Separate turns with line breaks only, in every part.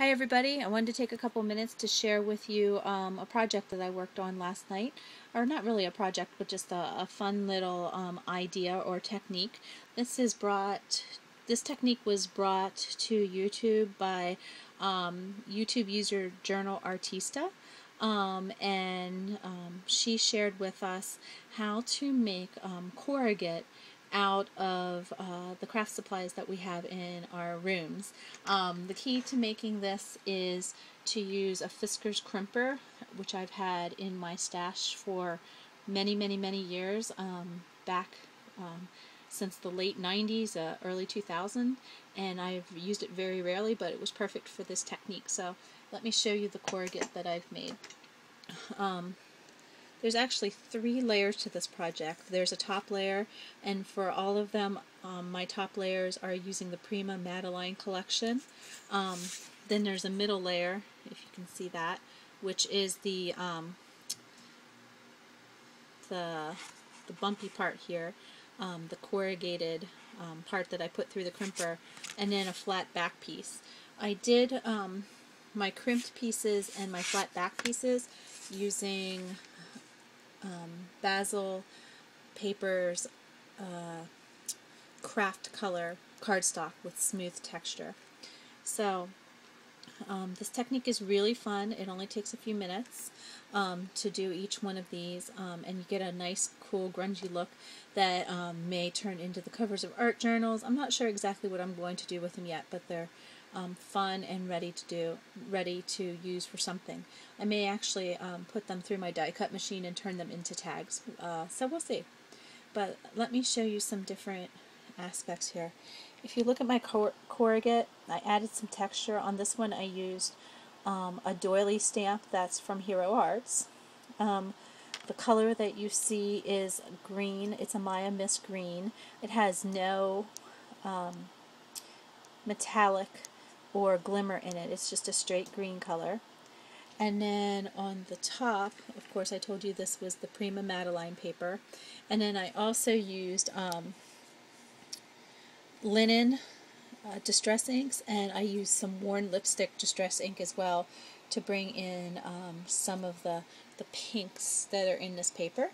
Hi everybody, I wanted to take a couple minutes to share with you a project that I worked on last night, or not really a project, but just a fun little idea or technique. This technique was brought to YouTube by YouTube user journal Artista, and she shared with us how to make corrugate out of the craft supplies that we have in our rooms. The key to making this is to use a Fisker's crimper, which I've had in my stash for many years, back since the late 90s, early 2000, and I've used it very rarely, but it was perfect for this technique. So let me show you the corrugate that I've made. There's actually 3 layers to this project. There's a top layer, and for all of them, my top layers are using the Prima Madeline collection. Then there's a middle layer, if you can see that, which is the bumpy part here, the corrugated part that I put through the crimper, and then a flat back piece. I did my crimped pieces and my flat back pieces using Basil Paper's craft color cardstock with smooth texture. So this technique is really fun. It only takes a few minutes to do each one of these, and you get a nice, cool, grungy look that may turn into the covers of art journals. I'm not sure exactly what I'm going to do with them yet, but they're fun and ready to use for something. I may actually put them through my die cut machine and turn them into tags. So we'll see. But let me show you some different aspects here. If you look at my corrugate, I added some texture. On this one I used a doily stamp that's from Hero Arts. The color that you see is green. It's a Maya Mist green. It has no metallic or glimmer in it. It's just a straight green color. And then on the top, of course I told you this was the Prima Madeline paper. And then I also used linen distress inks, and I used some worn lipstick distress ink as well to bring in some of the pinks that are in this paper.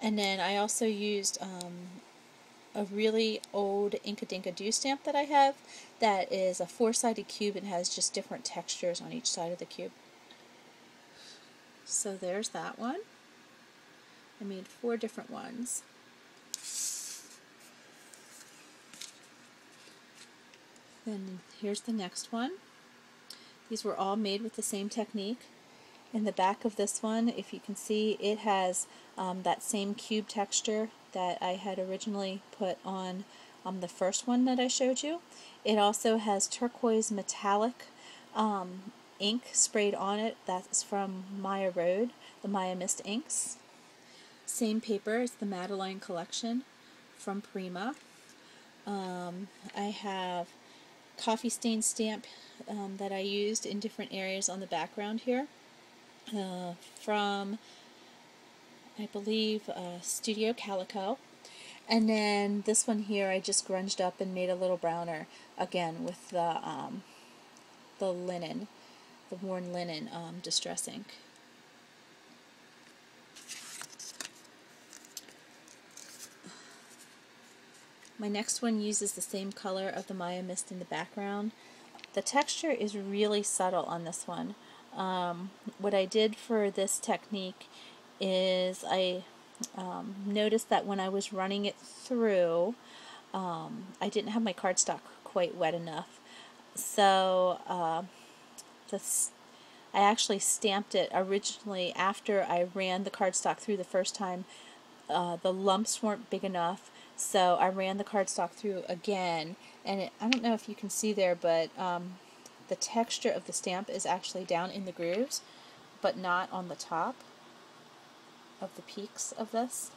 And then I also used a really old Inka-Dinka-Doo stamp that I have that is a 4-sided cube and has just different textures on each side of the cube. So there's that one. I made 4 different ones. Then here's the next one. These were all made with the same technique. In the back of this one, if you can see, it has that same cube texture that I had originally put on the first one that I showed you. It also has turquoise metallic ink sprayed on it. That's from Maya Road, the Maya Mist inks. Same paper as the Madeline collection from Prima. I have coffee stain stamp that I used in different areas on the background here from, I believe, Studio Calico. And then this one here I just grunged up and made a little browner, again with the linen, the worn linen distress ink. My next one uses the same color of the Maya Mist in the background. The texture is really subtle on this one. What I did for this technique is I noticed that when I was running it through, I didn't have my cardstock quite wet enough. So I actually stamped it originally after I ran the cardstock through the first time. The lumps weren't big enough, so I ran the cardstock through again, and I don't know if you can see there, but the texture of the stamp is actually down in the grooves, but not on the top of the peaks of this.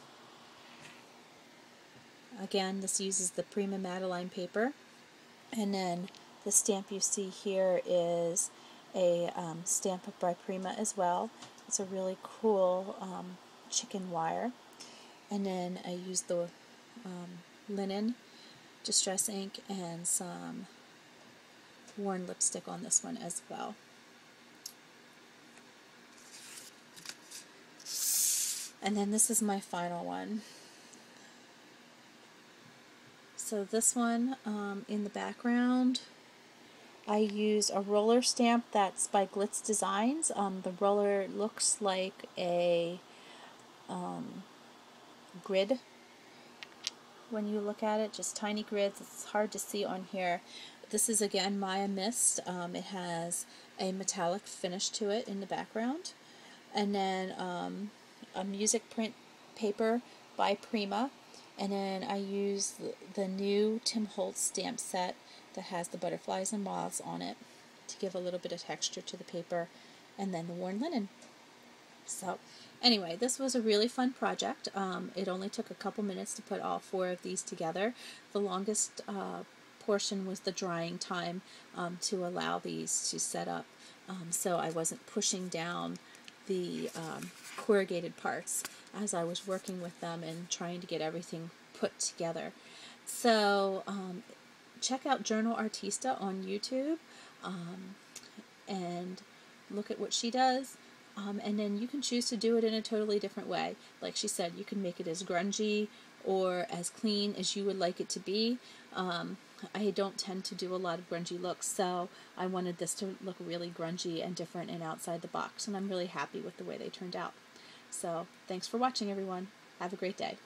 Again, this uses the Prima Madeline paper, and then the stamp you see here is a stamp by Prima as well. It's a really cool chicken wire. And then I used the linen distress ink and some worn lipstick on this one as well. And then this is my final one. So this one, in the background, I used a roller stamp that's by Glitz Designs. The roller looks like a grid when you look at it, just tiny grids. It's hard to see on here. This is again Maya Mist. It has a metallic finish to it in the background. And then a music print paper by Prima. And then I use the new Tim Holtz stamp set that has the butterflies and moths on it to give a little bit of texture to the paper, and then the worn linen. So anyway, this was a really fun project. It only took a couple minutes to put all 4 of these together. The longest portion was the drying time to allow these to set up, so I wasn't pushing down the corrugated parts as I was working with them and trying to get everything put together. So check out Journal Artista on YouTube and look at what she does. And then you can choose to do it in a totally different way. Like she said, you can make it as grungy or as clean as you would like it to be. I don't tend to do a lot of grungy looks, so I wanted this to look really grungy and different and outside the box, and I'm really happy with the way they turned out. So thanks for watching, everyone. Have a great day.